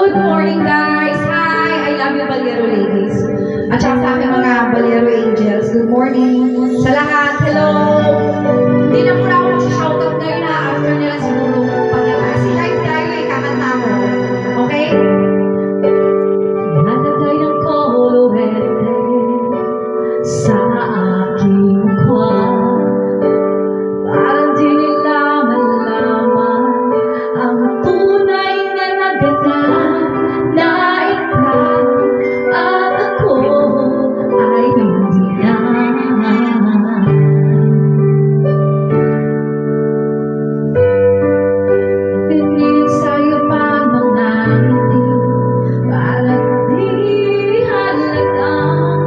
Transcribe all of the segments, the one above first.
good morning guys! Hi! I love you Balero ladies. At saka sa aking mga Balero angels, good morning sa lahat. Hello! Hindi na muna ako mag-shoutout ngayon na after nila siguro pag-kasi live tayo eh, kakanta ko. Okay? Nalagay ang kolorete sa aking mukha. Parang di nila malaman ang tunay na naganap na ikaw at ako ay hindi na. Pinilid sa'yo pa mga ngiti para di halatang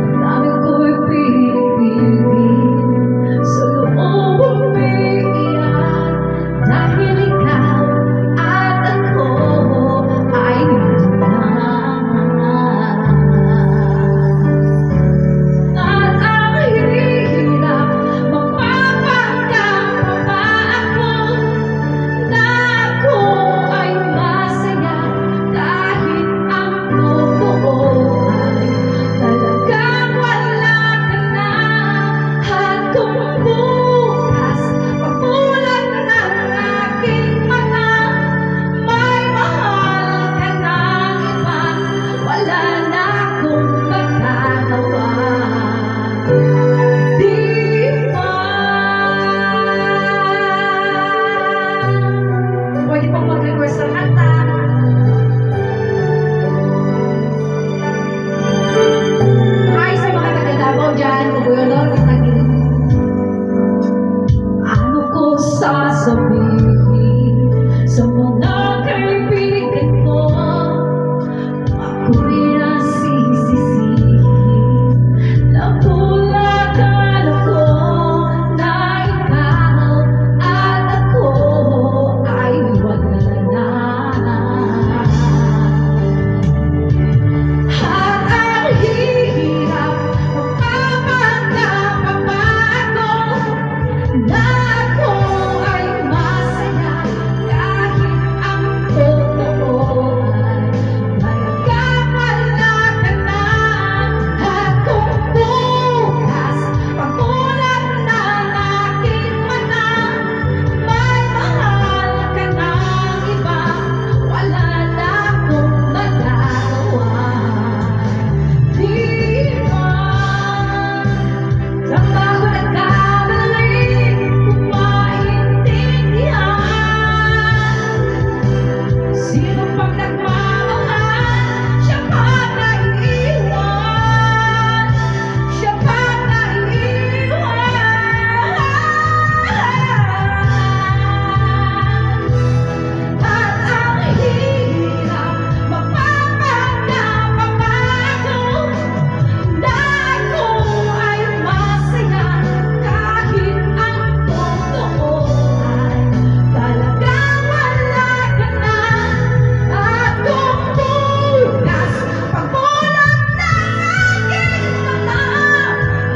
ang daming ko'y pinipigil sa loob umiiyak dahil ikaw at ako ay hindi na. At ang hirap mapapanggap pa ako na ako ay masaya kahit ang totoo ay talagang wala ka na. At kung bukas pagmulan ng aking mata may mahal ka ng iba, wala na akong magagawa. Di ba? Pwede pong mag-request ng kanta. Hi sa mga taga-Davao dyan, Ubuyodor, Tagig. Ano ko sasabihin sa mga kaibigan ko? Ako'y nasisisihin na bulakan ako na ikaw at ako ay wala na. At ang hirap mapapanggap pa ako na ako ay masaya kahit ang totoo ay talagang wala ka na. At kung bukas pagmulan ng aking mata may mahal ka ng iba, wala na akong magagawa. Di ba? Saan ba ako nagkamali kung maintindihan? Sino pang nagmamahal, siya pa naiiwan. Siya pa naiiwan. At ang hirap mapapanggap pa ako na ako ay masaya kahit ang totoo ay talagang wala ka na. At kung bukas pagmulan ng aking mata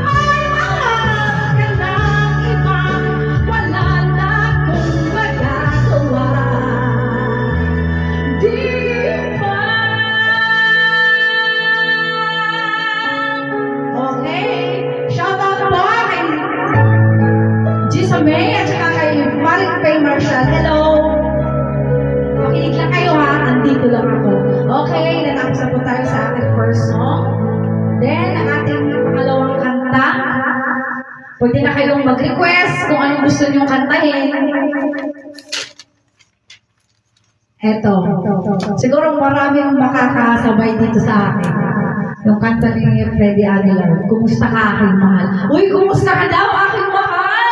may mahal ka ng iba, wala na akong magagawa. Di ba? Okay, shoutout po kay Gisa May at saka kay Maring Pay Marshall. Hello! Makinig lang kayo ha, andito lang ako. Okay, natapos na po tayo sa ating first song. Then, ang ating pangalawang kanta. Pwede na kayong mag-request kung anong gusto niyong kantahin. Eto. Siguro maraming makakasabay dito sa akin. Yung kanta ni Freddy Aguilar, Kumusta ka aking mahal? Uy, kumusta ka daw aking mahal?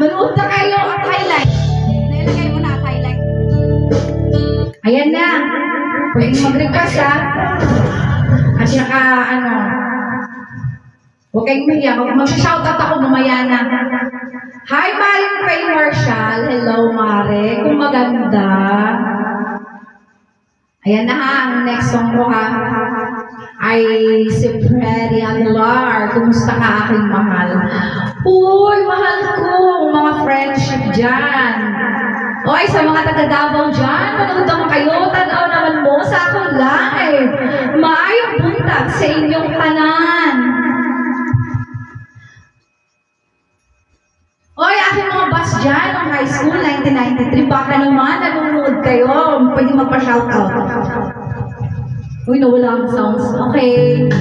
Manood na kayo at highlight. Nilagay mo na at highlight. Ayan na. Pwede mag-request ha. At saka huwag kayong umiyak. Mag-shoutout ako mamaya na. Hi, Maring Pay Marshall. Hello, Mare. Kung maganda. Ayan na ha. Ang next song ko ha ay si Freddy Aguilar. Kumusta ka aking mahal? Uy, mahal ko. Mga friendship dyan. Oy, sa mga taga-Davao dyan, manood naman kayo, tanaw naman mo sa akong live. Maayong buntag sa inyong tanan. Oy, aking mga bus dyan, ng high school, 1993, baka naman nanonood kayo. Pwede magpa-shoutout. Uy, nawala ang sounds. Okay.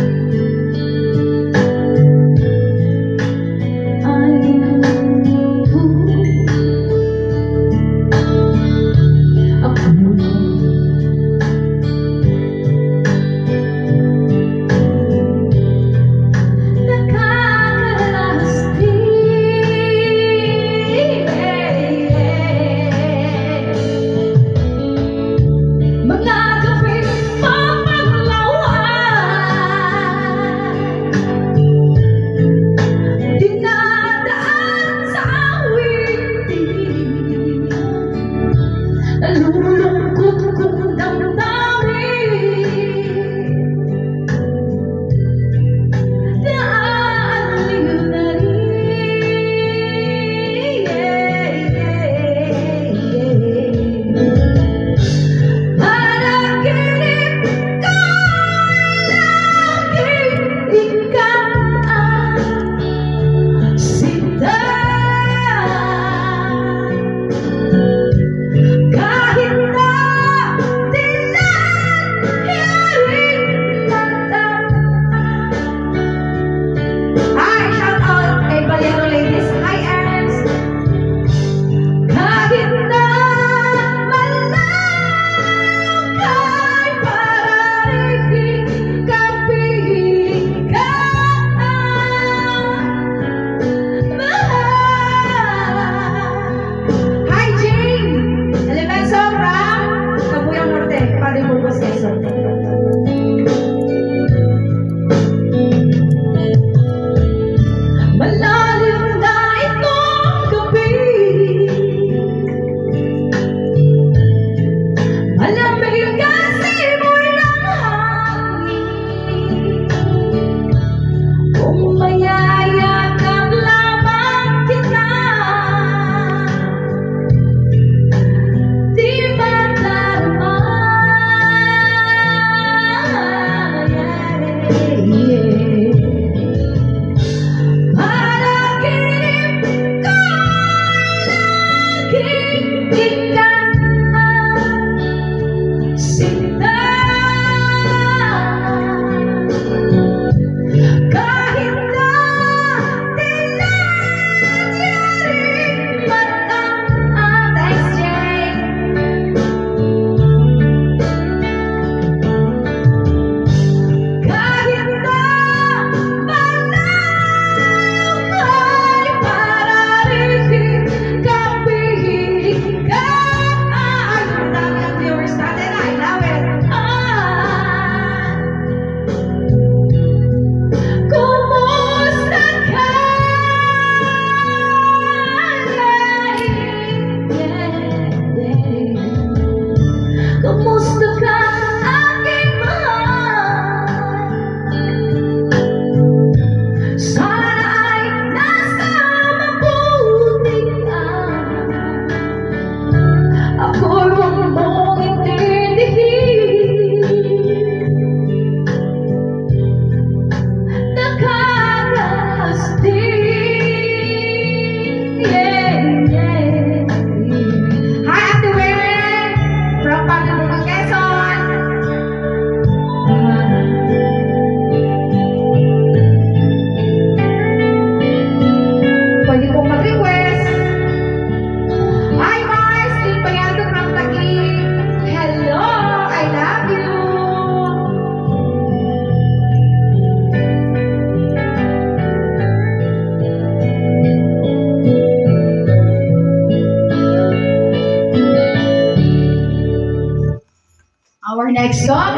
Our next song,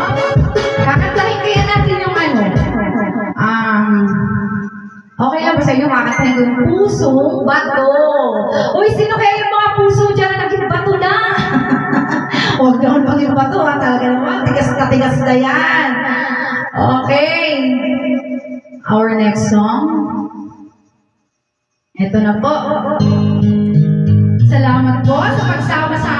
kakatahin kaya natin yung okay lang ba sa inyo kakatahin yung pusong bato? Uy, sino kaya yung mga puso dyan na naging bato na? Huwag naman maging bato ha, talaga naman, tigas na yan. Okay, our next song, ito na po. Salamat po sa pagsama sa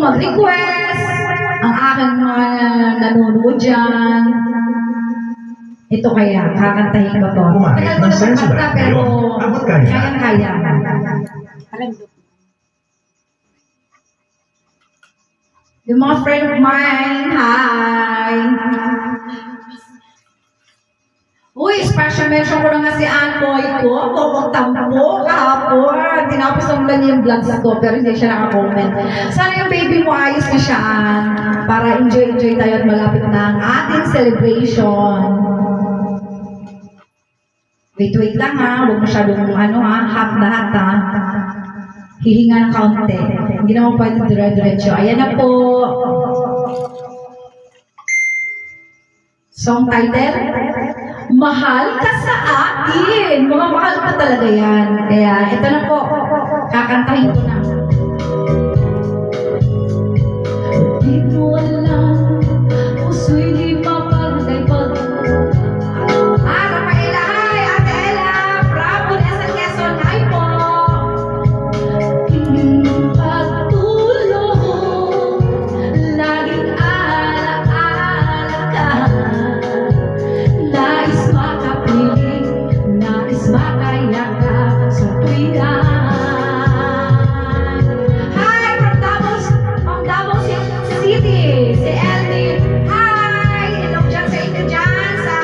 pong mag-request, ang aking mga nanonood dyan. Ito kaya, kakantahin ko to. Tagal ko na kanta, pero kayang-kaya. Yung mga friend of mine, hi! Uy, special mention ko na nga si Anboy ko. Bawang tampo kahapon. Tinapos ang lang yung vlogs ko, pero hindi siya nakakomment. Sana yung baby mo ayos na siya, para enjoy tayo at malapit na ang ating celebration. Wait lang ha. Huwag masyadong half na hat ha. Hihinga ng kaunti. Hindi naman pwede dire-diretso. Ayan na po. Song title? Mahal ka sa akin. Mga mahal pa talaga yan. Kaya ito na po. Kakantahin ko na. Di mo alam, puso'y di mapagday pag... Rafaela, hi! Ate Ella! Bravo! Quezon, Quezon! Hi po! Pagtulog, laging alaala ka. Nais makapiling, nais makayakap sa tuwiran. Hi from Davao City, si Elvin. Hi! Hello dyan sa inyo dyan sa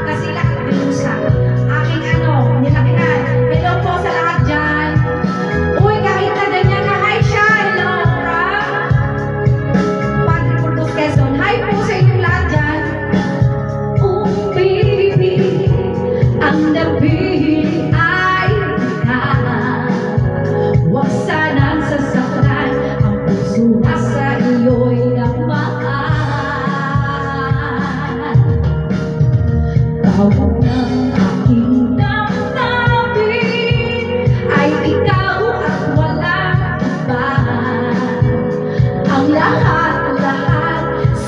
Kasilac, Pilusa. Aking nilakihan. Hello po sa lahat dyan. Uy, kahit na ganyan ka, hi siya. Hello, Rob. Padre Purdos, Quezon. Hi po sa inyong lahat dyan. Oh, baby, ang nabili ay ikaw. Huwag sanang sasaktan ang puso na sa iyo'y nagmahal. Tawag ng aking damdamin ay ikaw at walang iba. Ang lahat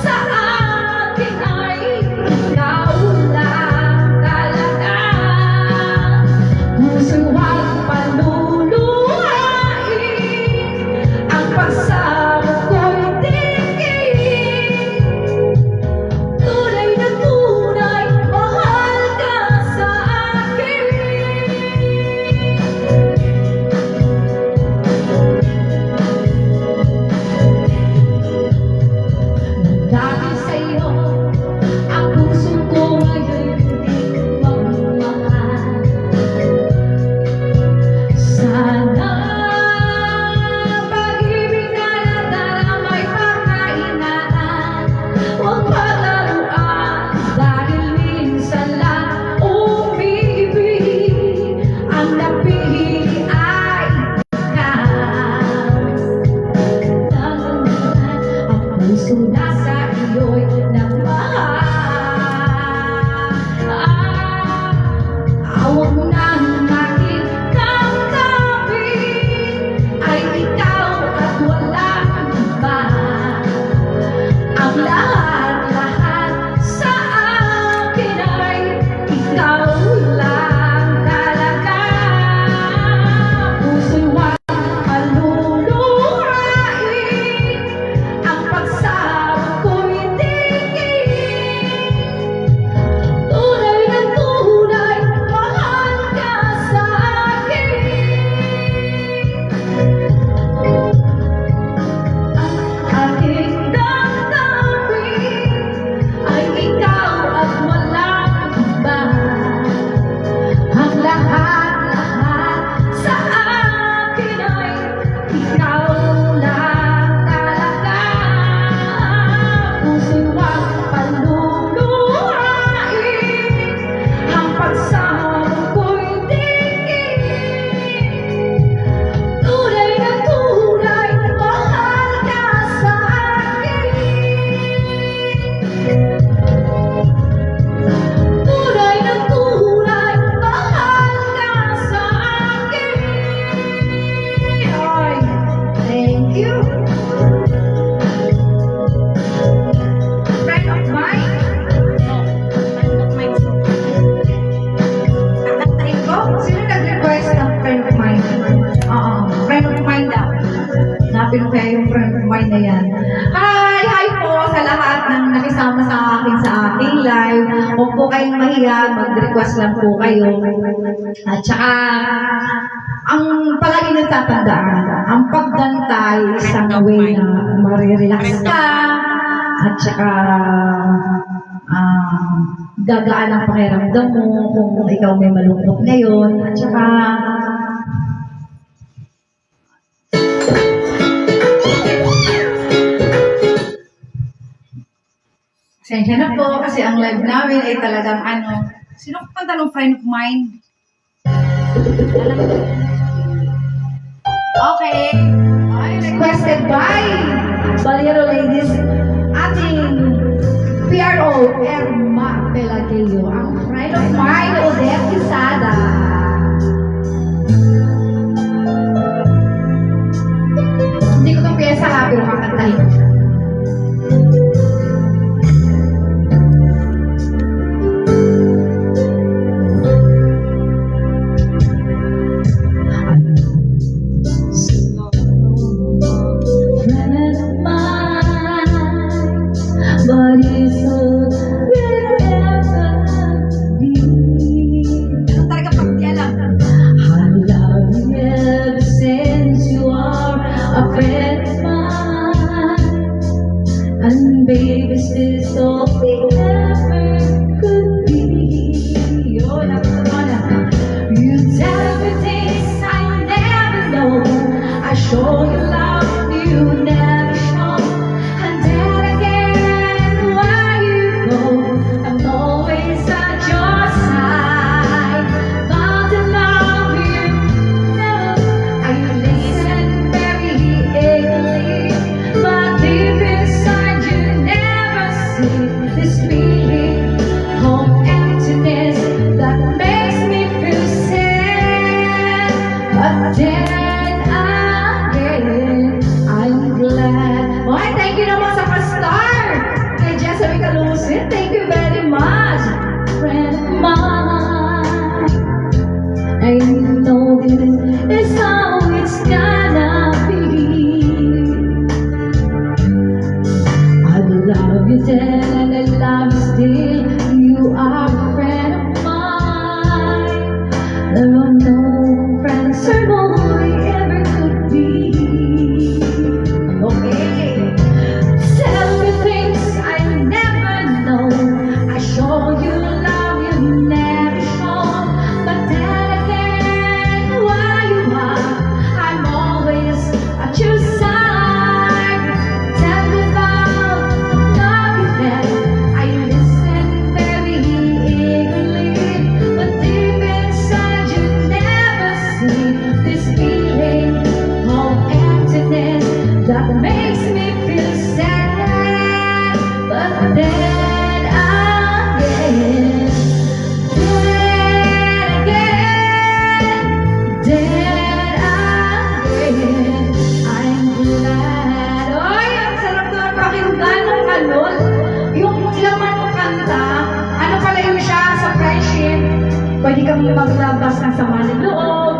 sa akin ay ikaw lang talaga. Puso'y huwag paluluhain, ang pagsama ko'y tingin. Tunay na tunay, mahal ka sa akin. Dahil sa'yo, ang puso ko ngayon hindi magmahal. Sana pag-ibig na nadala may pagkainaan. Huwag palaruan dahil minsan lang umibig. Ang napili ay ikaw. Ang puso nasa iyo'y nagmahal. Awag mo nang aking damdamin ay ikaw at walang iba. Ang lahat sa akin ay ikaw lang talaga. Puso'y huwag paluluhain, ang pagsama ko'y tingin. Hi po sa lahat ng nakisama sa aking live. Huwag po kayong mahiya, mag-request lang po kayo. At saka, ang palagi nagtatandaan, ang paggantay isang way na marirelax ka, at saka gagaan ang pakiramdam mo kung ikaw may malungkot ngayon, at saka pasensya na po kasi ang live namin ay talagang sino kanta ng friend of mine? Okay. Ay, requested by Balero Ladies, ating PRO, Erma Pelagio, ang friend of mine, Odette Quisada. Hindi ko itong pyesa ha, pero kakantahin ko siya. And baby, this is all we ever could be. Oh, you tell me things I never know. I show you love you never show. And then again, where you go, I'm always at your side. But to love you, no, I listen very eagerly, but deep inside you never see this feeling of emptiness that makes me feel sad. But then again, I'm glad. Okay, thank you naman sa pastar kay Jessica Lucin. Thank you very much, friend of mine. I know this is how it's gonna be. I love you then and I love you still. You are a friend of mine. There are no friends or more ever could be. Okay. Tell me things I never know. I show you love you never show. But then again, where you are, I'm always at your side. Tell me about love you had. I listen very eagerly, but deep inside you never see this feeling of emptiness that makes me feel sad. But then again, I'm glad. Oy, ang sarap naman pakinggan ng alol. Yung laman ng kanta, ano pala yun siya sa friendship? Pwede kang maglabas ng sama ng loob.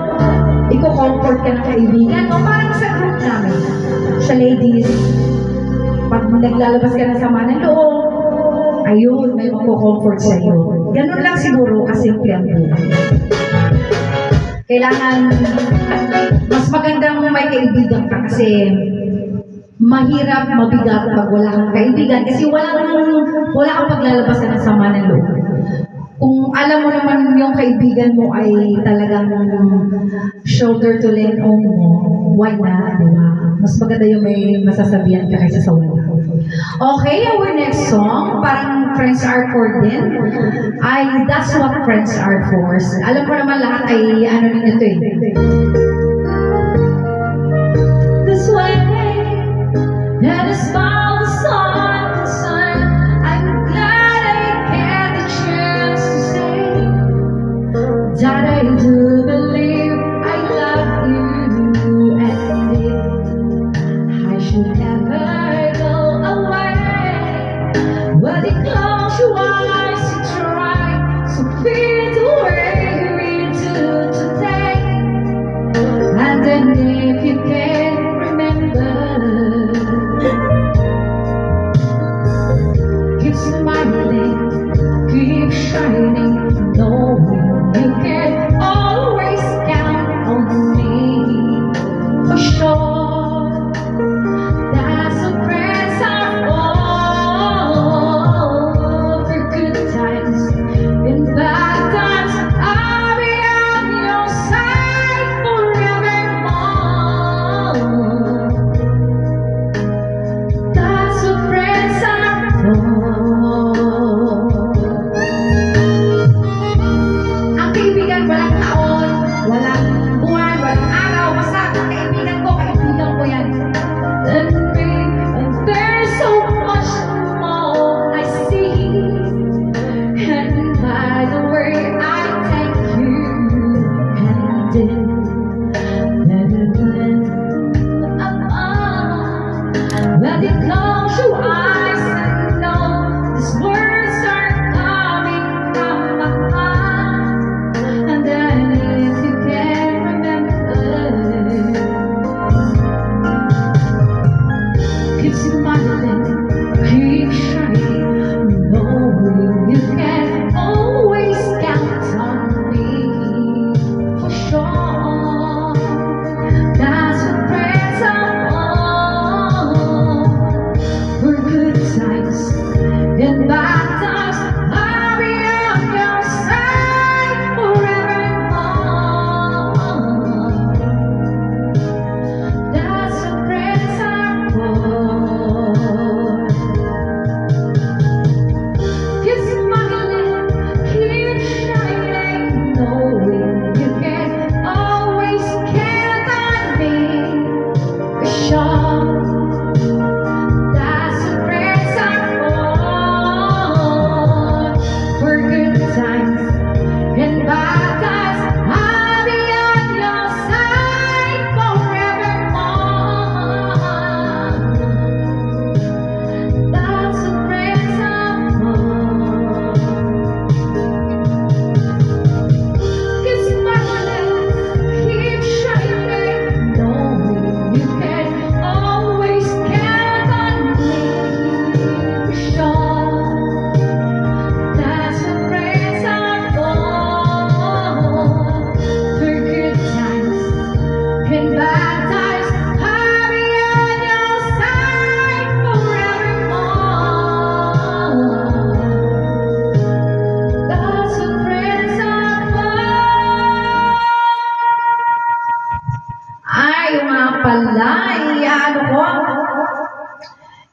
Iko-comfort ka ng kaibigan mo. Parang sa group namin, sa ladies. Pag naglalabas ka ng sama ng loob, ayun, may magko-comfort sa iyo. Ganun lang siguro kasimple ang buhay. Kailangan, mas magandang may kaibigan ka kasi mahirap, mabigat pag wala kang kaibigan kasi wala kang paglalabasan ng sama ng loob. Kung alam mo naman yung kaibigan mo ay talagang shoulder to lean on mo, why not, di ba? Mas maganda yung may masasabihan ka kaysa sa wala. Okay, our next song, parang Friends Are For din, ay That's What Friends Are For. Alam ko naman lahat ay ano din ito eh. This way, that is my sun, I'm glad I get the chance to say that I do believe I love you, and if I should never go away, well, you close your eyes and try to feel the way you read to today, and then if you can remember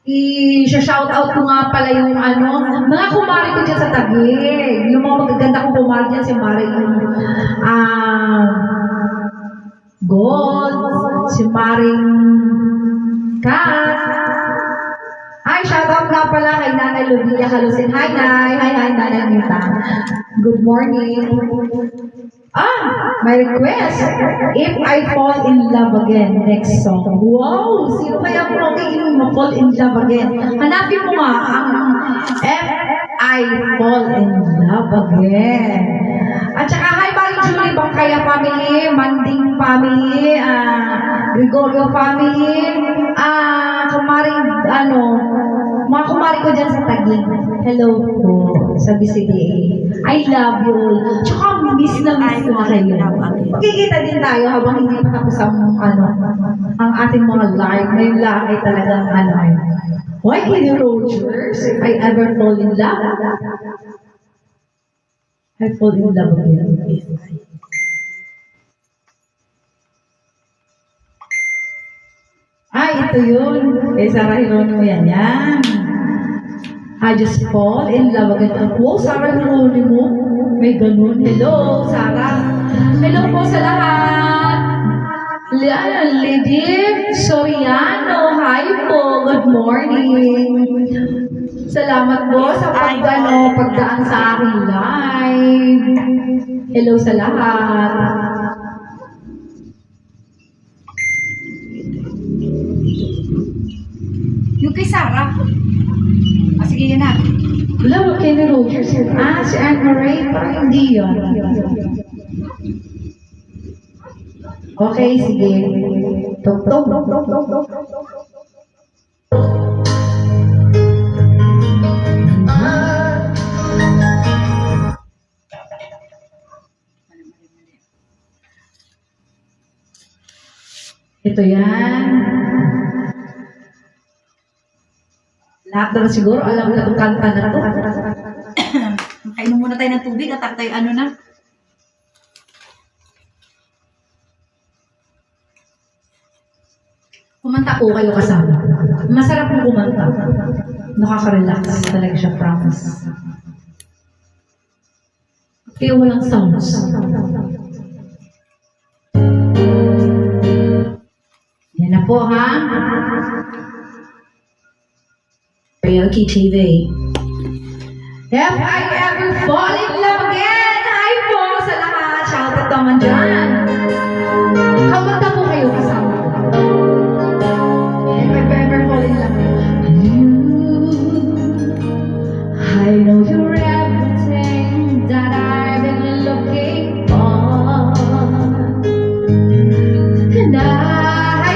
i-shoutout ko nga pala yung mga kumari ko dyan sa Taguig. Yung mga magaganda kong kumari dyan, si Maring Gold, si Maring Kat. Ay, shoutout nga pala kay Nanay Lubia Kalusin. Hi, Nay. Hi, Nanay Nita. Good morning. My request. If I Fall in Love Again, next song. Wow! Sino kaya mo ma-fall in love again? Hanapin mo nga ang If I Fall in Love Again. At saka, hi, Maring Julie Bangkaya family, Manding family, Gregorio family, kumaring, mga kumari ko dyan sa Taguig. Hello po, sa BCDA. I love you all. Tsaka, miss na miss ko kayo. Magkikita din tayo habang hindi pa tapos ang ating mga live. Ngayon lang ay talagang Why Kenny Rogers? If I ever fall in love? I fall in love again. Ito yun. Sarah Geronimo yan. I just fall in love again. Wow, Sarah Geronimo. May ganun. Hello, Sarah. Hello po sa lahat. Lidip Soriano. Hi po. Good morning. Salamat po sa pagdaan sa aking live. Hello sa lahat. Yung kay Sarah. Sige yan na. Wala, Kenny Rogers yun. Si Anne Marie. Parang hindi yun. Okay, sige. Tok. Ito yan. Lahat na siguro alam na itong kanta na ito. Kainom muna tayo ng tubig at tayo na. Kumanta po kayo kasama. Masarap po kumanta. Nakaka-relax talaga siya, promise. Kaya walang sounds. Yan na po, ha? Realty TV. If I ever fall in love again, hi po sa lahat. Shoutout naman dyan. Kamanta po kayo kasama. If I ever fall in love with you, I know you're everything that I've been looking for. And I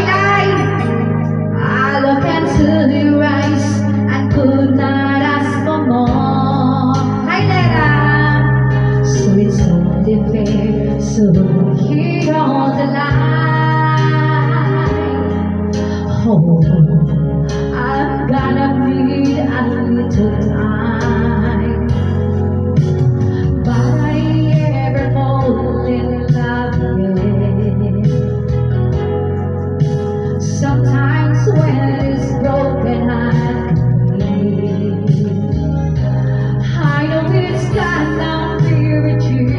look into your eyes. Could not ask for more. Hi, Lera. So it's only fair. So here on the line. Oh, I'm gonna need a little time. But I ever fall in love again. Sometimes when it's broken, I know it's got nothing with you.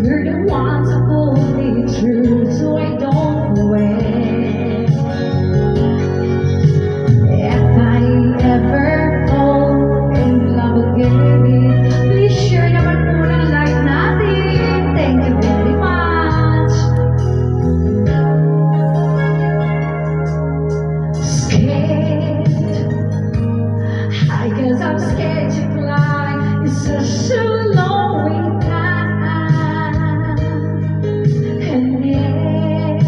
You're the one to pull me through, so I don't wait. If I ever fall in love again, please share naman po ng life natin. Thank you very much. Scared, I guess I'm scared to fly. It's such a long time. And yet,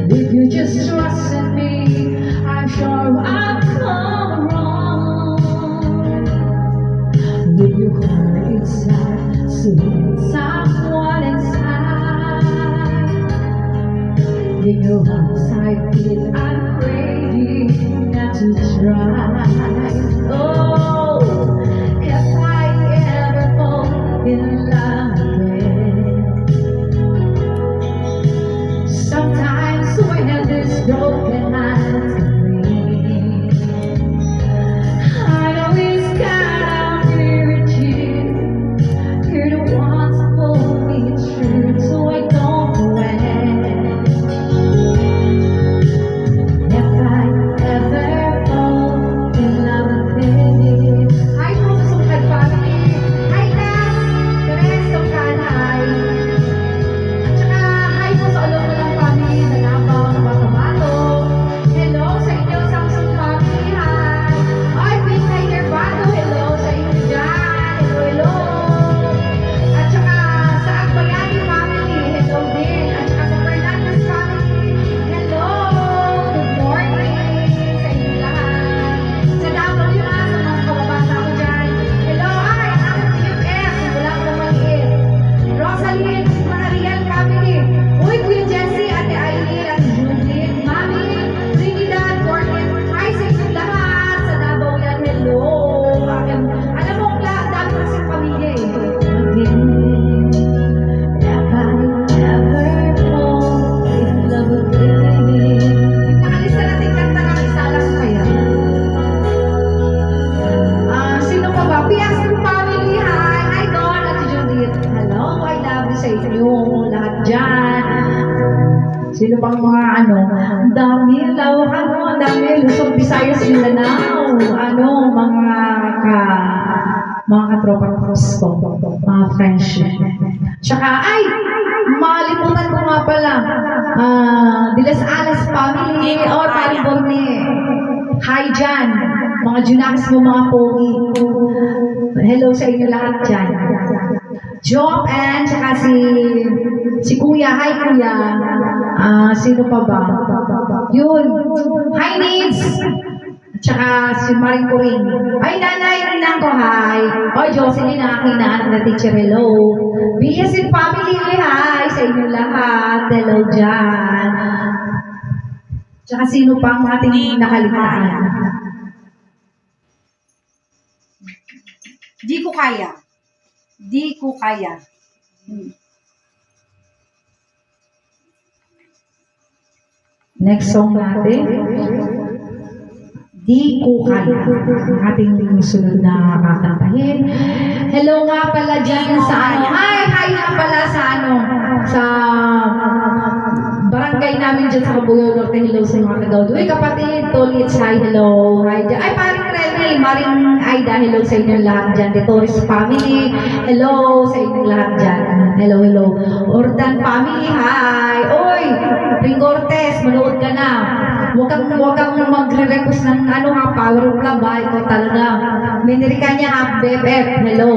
if you just trust in me, I'm sure I've come wrong. With your heart inside, so someone inside. In your arms I feel I'm craving not to try. Oh, if I ever fall in love again. Sometimes when this broken heart is free, Sino pang mga ano? Ang dami, lawak ano, ang dami. Luzon, Visayas, Mindanao. Ano, mga katropa-trops ko. Mga friendship. Tsaka, ay! Malimutan ko nga pala. De Las Alas family. Or parang Borne. Hi dyan. Mga Junax mo, mga pogi. Hello sa inyo lahat dyan. Job and tsaka si Kuya. Hi Kuya. Sino pa ba? Yun. Hi Needs. Tsaka si Maring Corinne. Ay nanay, ninang ko hi. O Jocelyn, aking na anak na teacher. Hello. BS and family. Hi sa inyo lahat. Hello dyan. Tsaka sino pang ating nakalimutan? Di ko kaya. Di ko kaya. Next song natin. Di ko kaya. Ang ating sunod na kakantahin. Hello nga pala dyan sa ano. Ay, hi nga pala sa ano. Sa barangay namin dyan sa Kabuyaw Norte. Hello sa mga kagawad. Uy, kapatid, Tolits, hi, hello. Hi dyan. Ay, paring Rene, Maring Aida, hello sa inyong lahat dyan. The Torres family, hello sa inyong lahat dyan. Hello, hello. Ordan family, hi. Uy, Ringortes, manood ka na. Huwag kang magre-request ng ano ha, power of love ha. Ito talaga. Minirika niya ha, BFF. Hello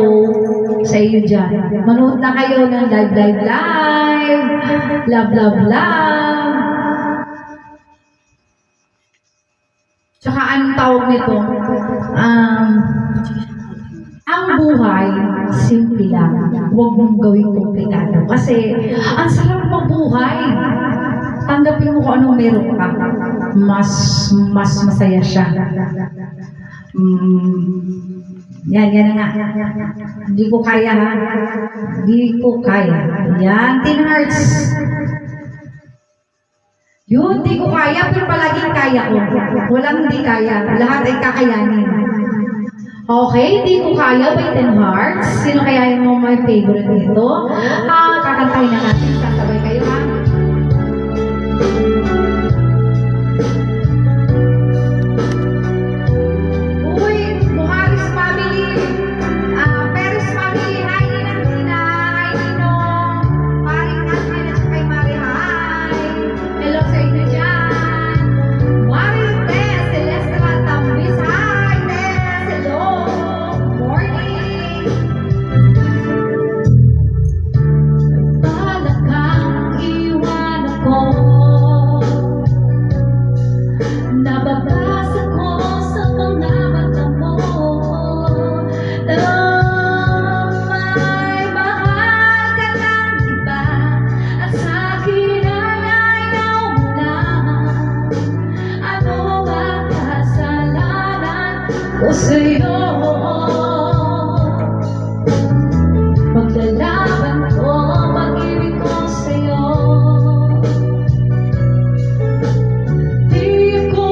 sa iyo dyan. Manood na kayo ng live. Love. Tsaka anong tawag nito? Ang buhay, simple lang. Huwag mong gawing komplikado. Kasi, ang sarap mabuhay. Tanggapin mo kung anong meron ka. Mas masaya siya. Yan na nga. Hindi ko kaya ha. Hindi ko kaya. Yan, Teen Hearts. Yun, di ko kaya, pero palaging kaya ko. Walang hindi kaya. Lahat ay kakayanin. Okay, di ko kaya by Teen Hearts. Sino kaya yung my favorite nito? Kakantahin na natin. Sasabay kayo ha. Uy, Buharis family. Peris family. Hi, Ninang Tina. Hi, Ninong. Maring Nathan at kay Mari. Hi. Hello sa inyo dyan. Maring Tess, Celeste Matambis. Hi, Tess. Hello. Morning. Balak kang iwan ako. Nababasa ko sa mga mata mo na may mahal ka ng iba at sa'kin ay nawala. Ano ba kasalanan ko sa'yo? Maglalaban ko pag-ibig ko sa'yo. Di ko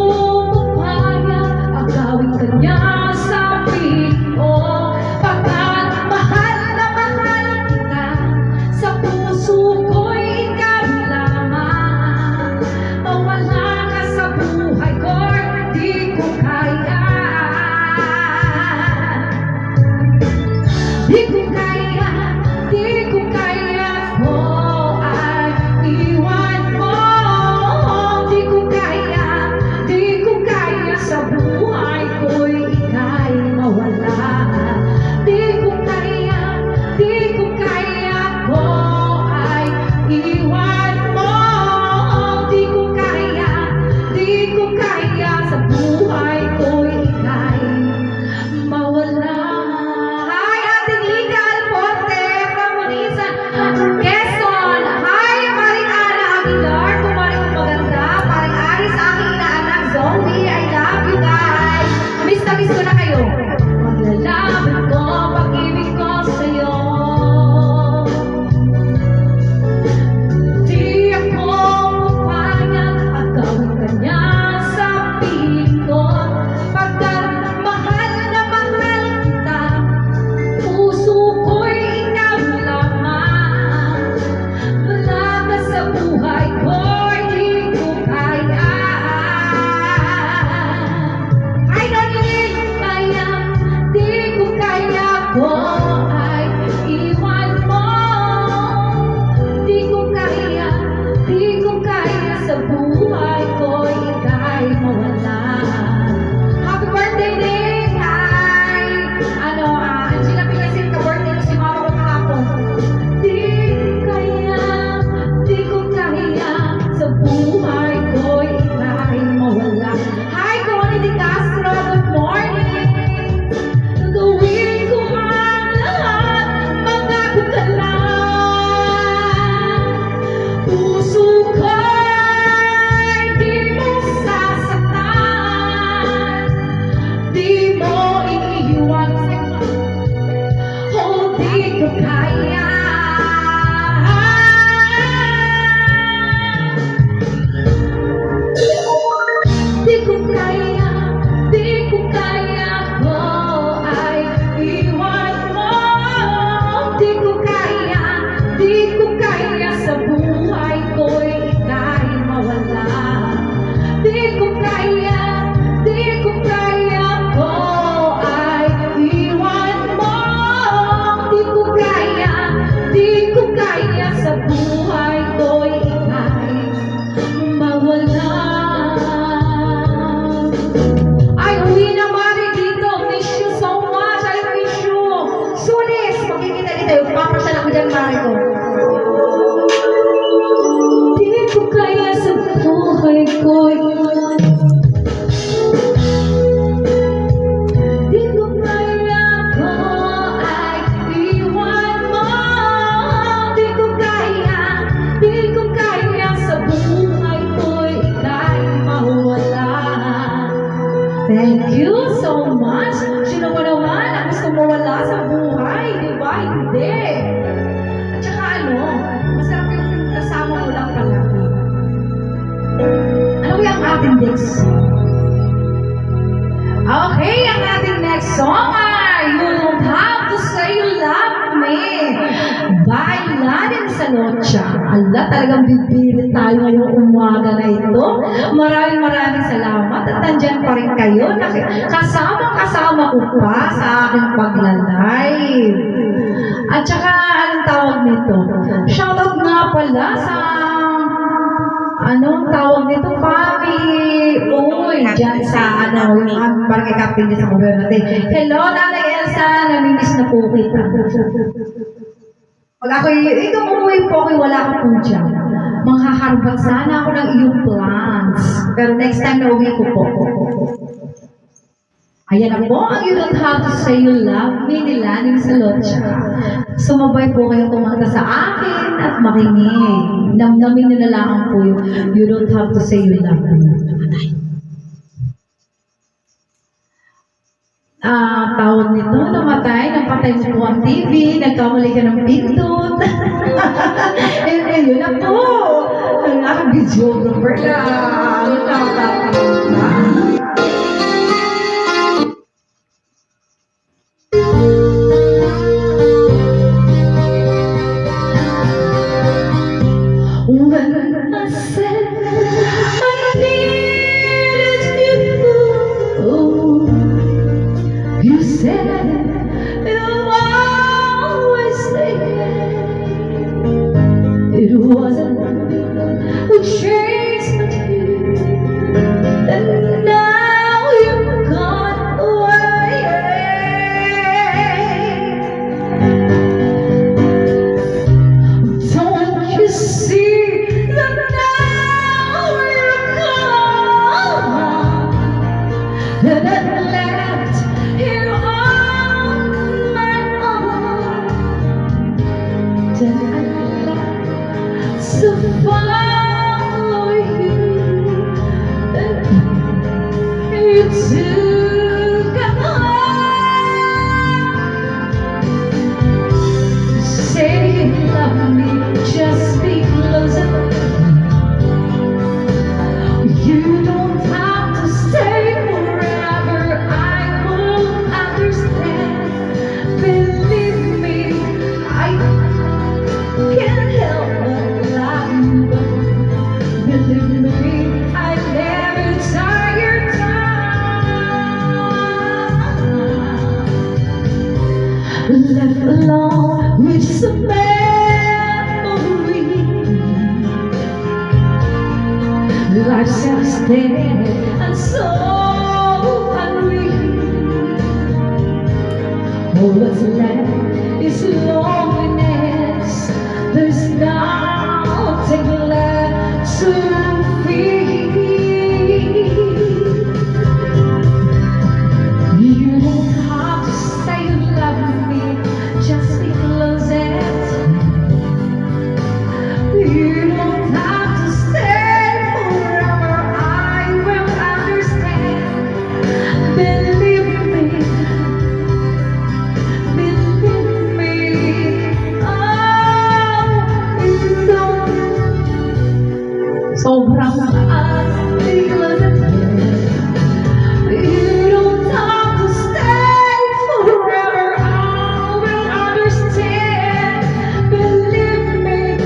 papayag ang gawing kanya sa piling ko. Pagkat mahal na mahal kita, sa puso ko'y ikaw lamang. Mawala ka sa buhay ko, di ko kaya. Di ko kaya, di ko kaya ko ay iwan mo. Di ko kaya sa buhay ko'y ika'y mawala. Di ko kaya ko ay iwan mo. Di ko kaya sa buhay ko'y Thank you so much. Sino ba naman ang gusto mawala sa buhay? Di ba? Hindi. At saka masarap yung kasama mo lang palagi. Ano yung ating next song? Okay, ang ating next song ay You Don't Have to Say You Love Me by Lanin Salocha. Ala, talagang bibirit tayo ngayong umaga na ito. Maraming salamat at nandyan pa rin kayo. Kasama ko pa sa aking pagla-live. At saka, anong tawag nito? Shoutout nga pala sa anong tawag nito? Dyan sa yung barangay captain dyan sa gobyerno natin. Hello, Nanay Elsa, namimiss na po kita. Pag ako umuwi po ako, wala ka po dyan. Manghaharbat sana ako ng iyong plans. Pero next time na uwi ko po. Ayan na po, ang You Don't Have to Say You Love Me ni Lanin Salocha. Sumabay po kayo kumanta sa akin at makinig. Namnamin nyo na lang po yung You Don't Have to Say You Love Me. Tawag nito, napatay mo po ang TV, nagkamali ka ng pindot. Yun na po. Ang aking videographer lang. Nagkakatawa na. When I said I needed you, you said you'll always stay. It wasn't who changed you, and now you've gone away. Don't you see that now you're gone? And at last here on my own, then I left to follow you, and you took a home. Say you love me, just be closer. You don't have to stay forever. I will understand. Believe me, I can't help but love you. Believe me, I never tired time. Left alone with some memory. Life's dead and so unreal. All that's left is loneliness. There's nothing left to feel. You don't have to say you love me, just be close at you don't have to stay forever. I will understand. Believe me, you don't. Sobrang astig lang natin. You don't have to stay forever. I will understand. Believe me,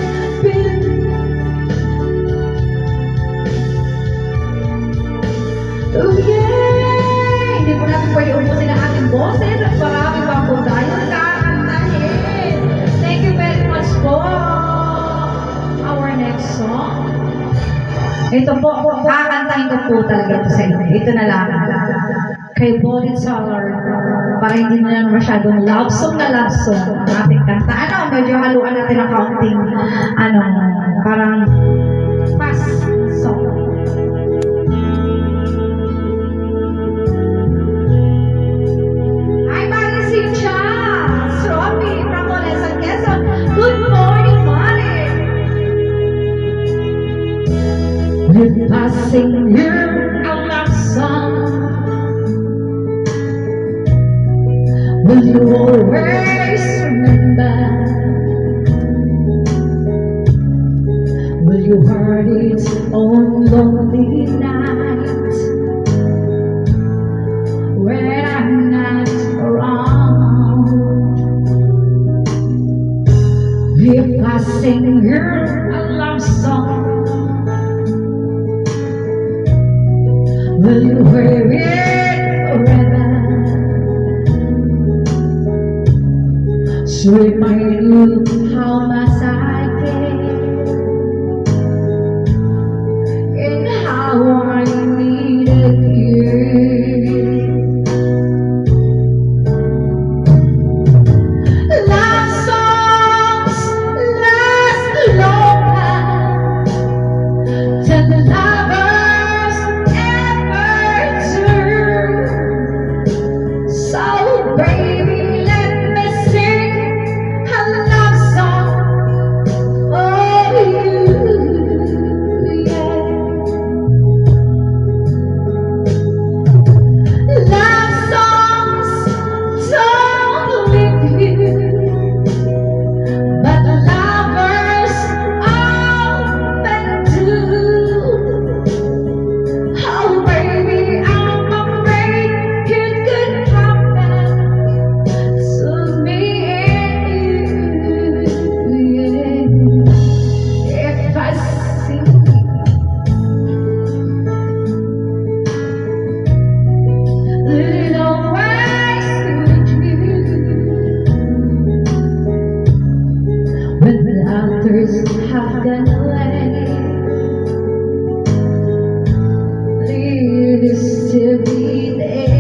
oh yeah! Hindi po natin pwede ubusin ang ating boses at marami pa po tayo nakakantahin. Thank you very much po. Our next song. Ito po, kakantahin ko po talaga ito sa inyo. Ito na lang. Kay Boris Solar. Para hindi mo lang masyadong love song na love song. Ating kanta. Medyo haluan natin ang counting. Parang fast song. Hi, Mari Cynthia! Sromi from Olesan, Quezon. Good morning, Mari! We're passing here a love song Will you always remember? Will you hurt its own lonely nights when I'm not around? If I sing her a love song, will you hear it forever? To remind you how much I care and how I needed you. Love songs last longer than the lovers ever do. So baby, let me sing a love song for you, yeah. Love songs don't leave you, but lovers often do. Oh baby, I'm afraid it could happen to me and you, yeah. If I sing little ways with you, when the others have gone away, leave this to be there.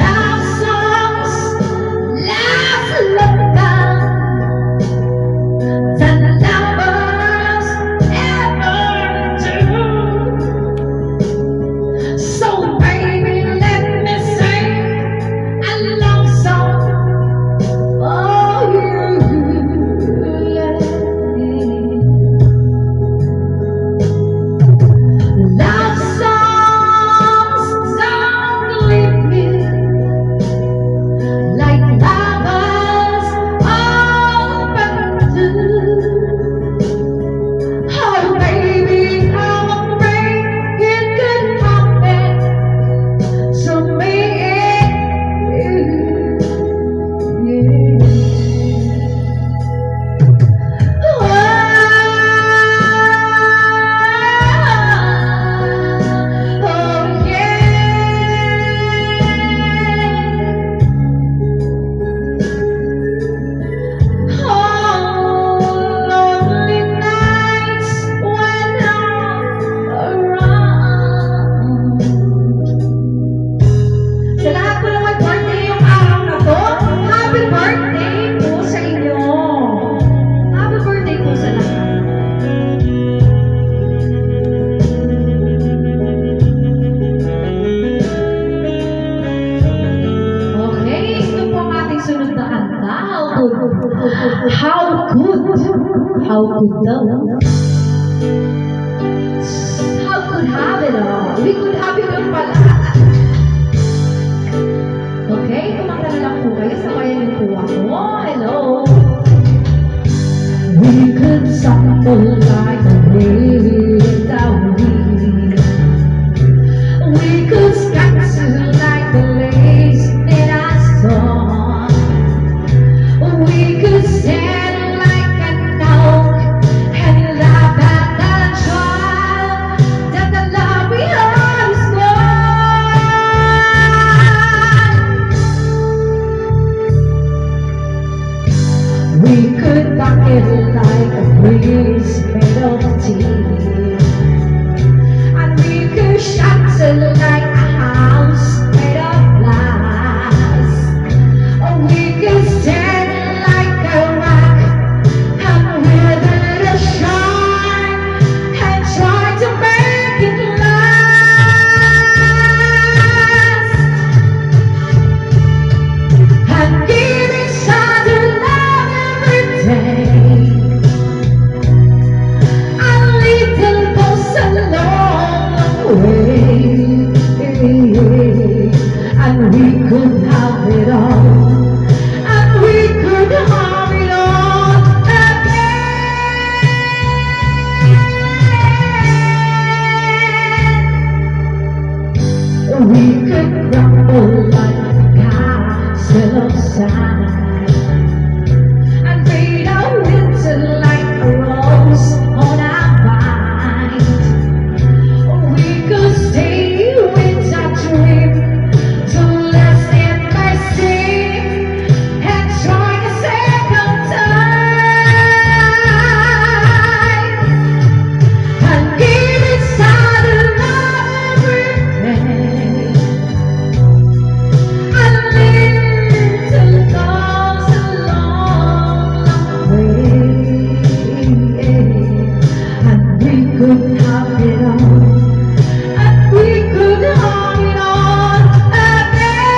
Love songs last longer than lovers ever do. So baby, let me sing a love song for you, yeah. Love songs don't leave me like lovers often do. Oh baby, I'm afraid it could happen to me and you, yeah. Oh yeah. Oh, lonely nights when I'm around. Sa lahat po na mag-birthday yung araw na to, happy birthday po sa inyo. Happy birthday po sa lahat. Okay, ito po ang ating sunod na kanta. How could daw? How could have it all? We could have it all pala. Okay, kumanta na lang po kayo. Sabayan niyo po ako. Hello. We could stumble like a without leave. We could scatter like the lace that I saw. We could stand like an oak and laugh at the could crumble like a castle of sand, and fade out winter like a rose on a vine. We could stay with our dream to last in my sleep and try a second time and give it silent every day and live till it comes along way. And we could have it all. And we could have it all again.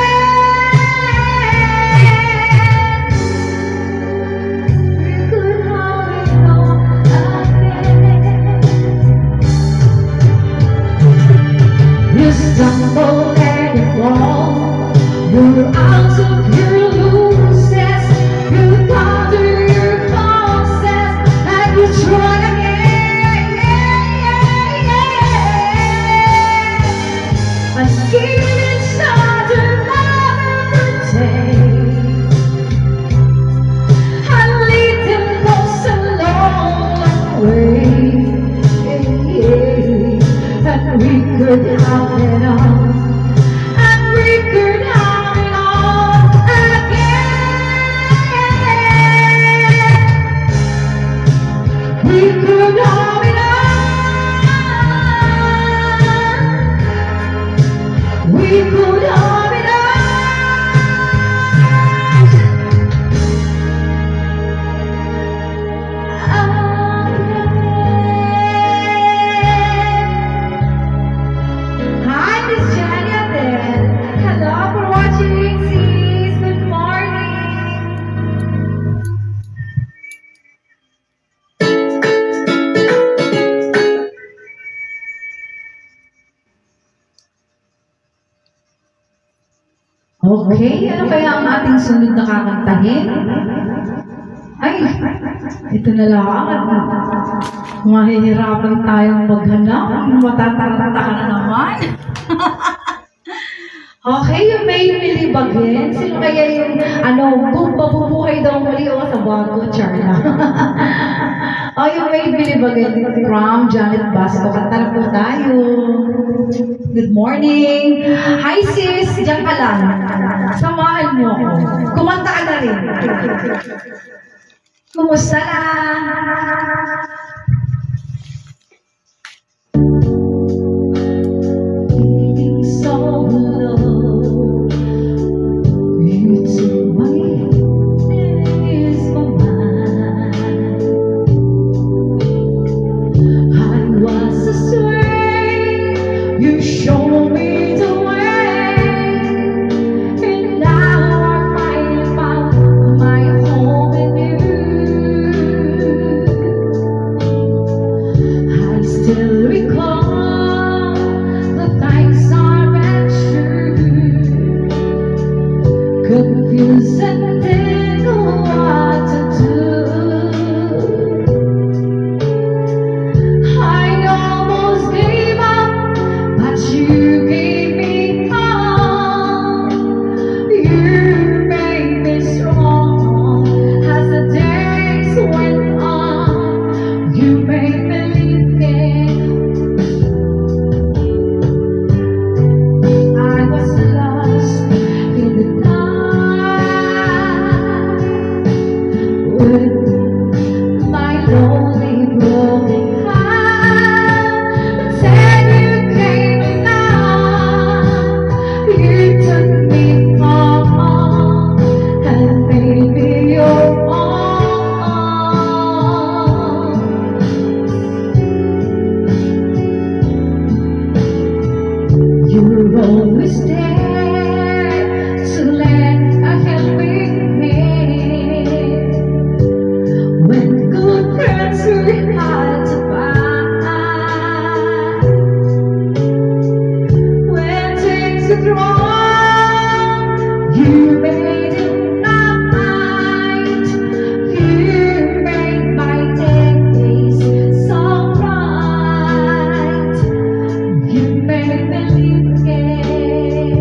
We could have it all again. You stumble and you fall. You're out of your loses. You ponder your causes and you try again. And give each other another day and lead them both along the way. And we could have it all. And we could have it all again. We could have it all. We could have it all. Hi, Miss Jenny Adele. Hello for watching, sis. Good morning. Okay, ano kaya ang ating sunod na kakantahin? Ay, ito na lang. Mahihirapan tayong maghanap. Matataranta ka na naman. Okay, yung May Milibagin. Sino kaya yung, mabubuhay daw muli o sa bago, Charla? Oh, yung May Milibagin from Janet Basco. Kanta na po tayo. Good morning. Hi sis, diyan ka lang. Samahan mo ako. Kumanta ka na rin. Kumusta na? Feeling so low, you took my is my mind. I was astray, you showed me the way, and now I finally found my home in you. I still recall the times I met you, confused and didn't know what to do. I almost gave up, but you gave me hope. You made me strong as the days went on. You made me believe I was lost in the dark with my lonely broken heart. But then you came along, you took me home and made me your own. You were always there to lend a helping hand when good friends were hard to find. When things were wrong, you made it right. You made my days so bright. You made me believe again.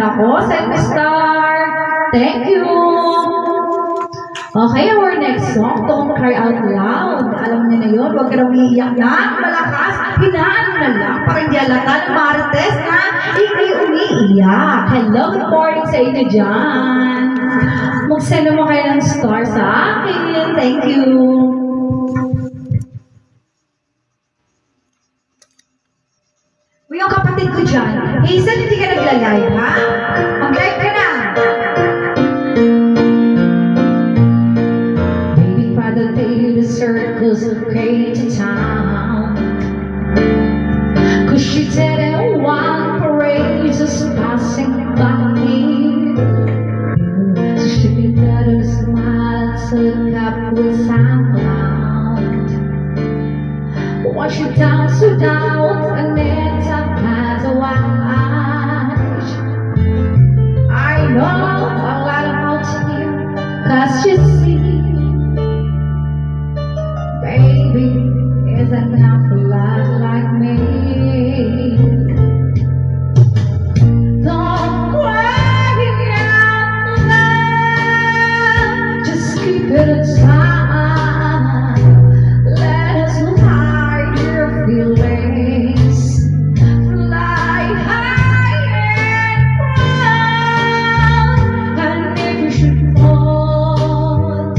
Nako, send me star. Thank you. Okay, our next song, Don't Cry Out Loud. Alam niyo na yun, huwag ka na umiiyak na, malakas, hinaan mo na lang, para hindi alata ng Marites na ikay umiiyak. Hello, good morning sa inyo dyan. Mag-send naman kayo ng star sa akin. Thank you. Uy, yung kapatid ko dyan, Hazel, hindi ka nagla-live, ha? Mag-live ka na. Baby, Father, the circles came to town. Cause she didn't want parade just passing by me. So she could let her smile, took up with sound loud. Watch you dance without a net as a watch. I know a lot about you, cause you see, baby, is enough for love like me. Don't cry out loud, just keep it inside. Let us hide your feelings. Fly high and proud. And if you should fall,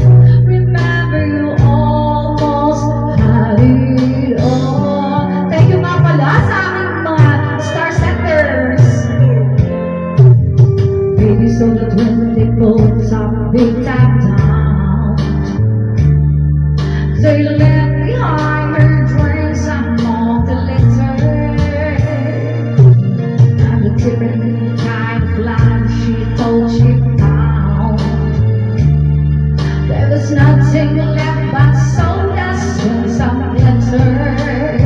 remember you almost had it all. Thank you nga pala sa aking mga star setters. Baby, so that when they both stop, they tap down. They left behind her dreams among the litter. And the tipping kind of blind she told she found. There was nothing left but sawdust and some glitter.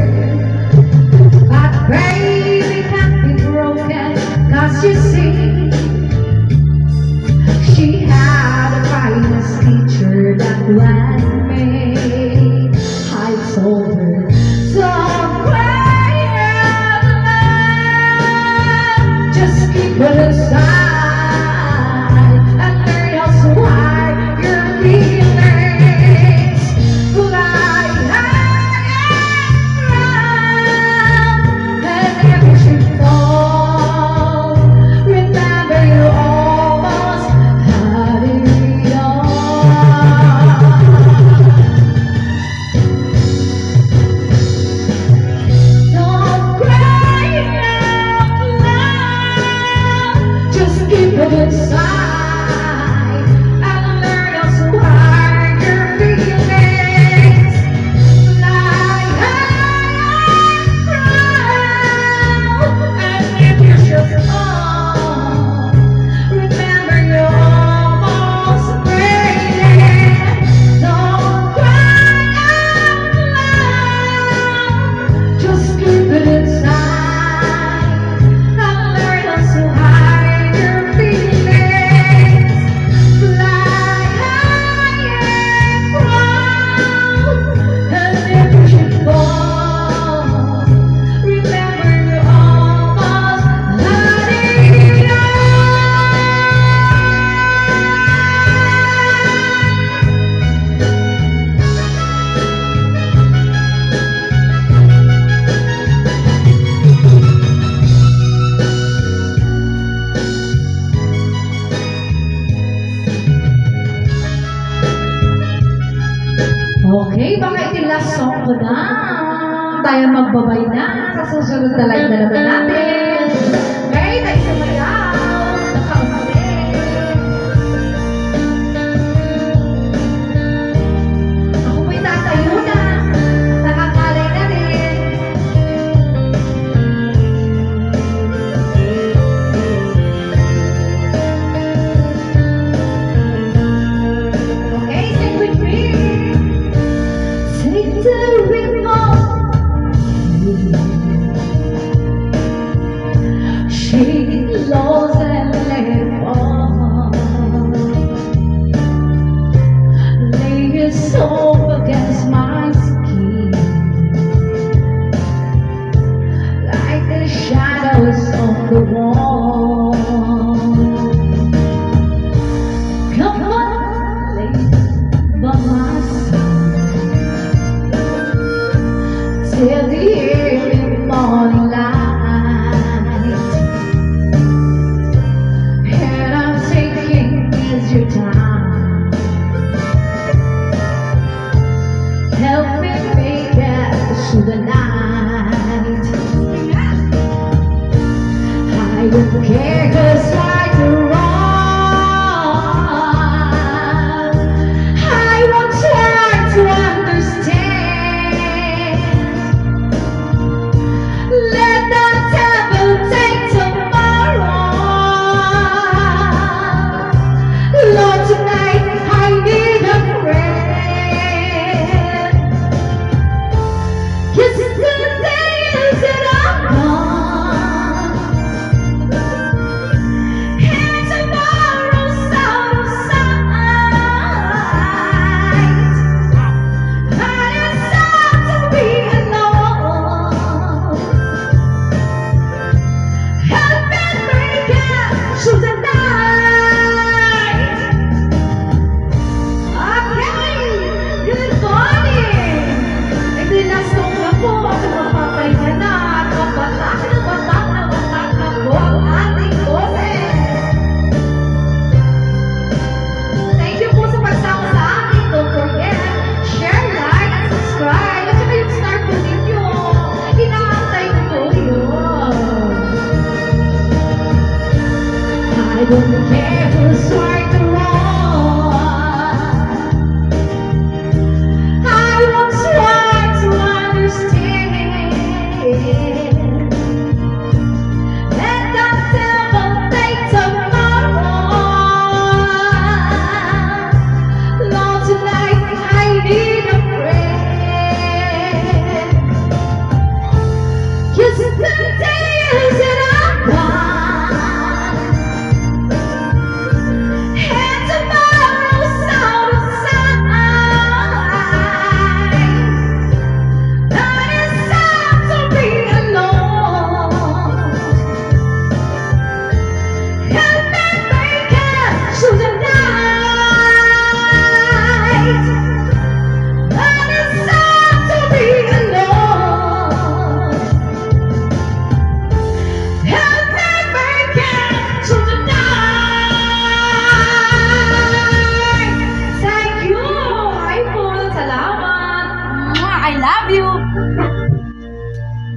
But baby can't be broken, cause you see, she had a finest teacher that was me. I told her, don't cry out loud, just keep it inside and learn how to hide your feelings. Fly high and proud, and if you should fall, remember you almost had it all. Don't cry out loud, just keep it inside and learn how to hide your feelings. Fly high and proud, and if you should fall, remember you almost made it. Don't cry out loud, just keep it inside and learn how to hide your feelings. Fly high and proud, and if you should fall, remember you almost had it all. Okay, baka ito last song ko na. Tayo magbabay na. Sa susunod na live na naman natin. Okay, tayo sa mayaw. Nakaumalit. Ako po'y tatayo na. Nakakalay na rin. Okay, sing with me. Take the ring off. till the early morning light. And I'm taking as your time. Help me make it through the night.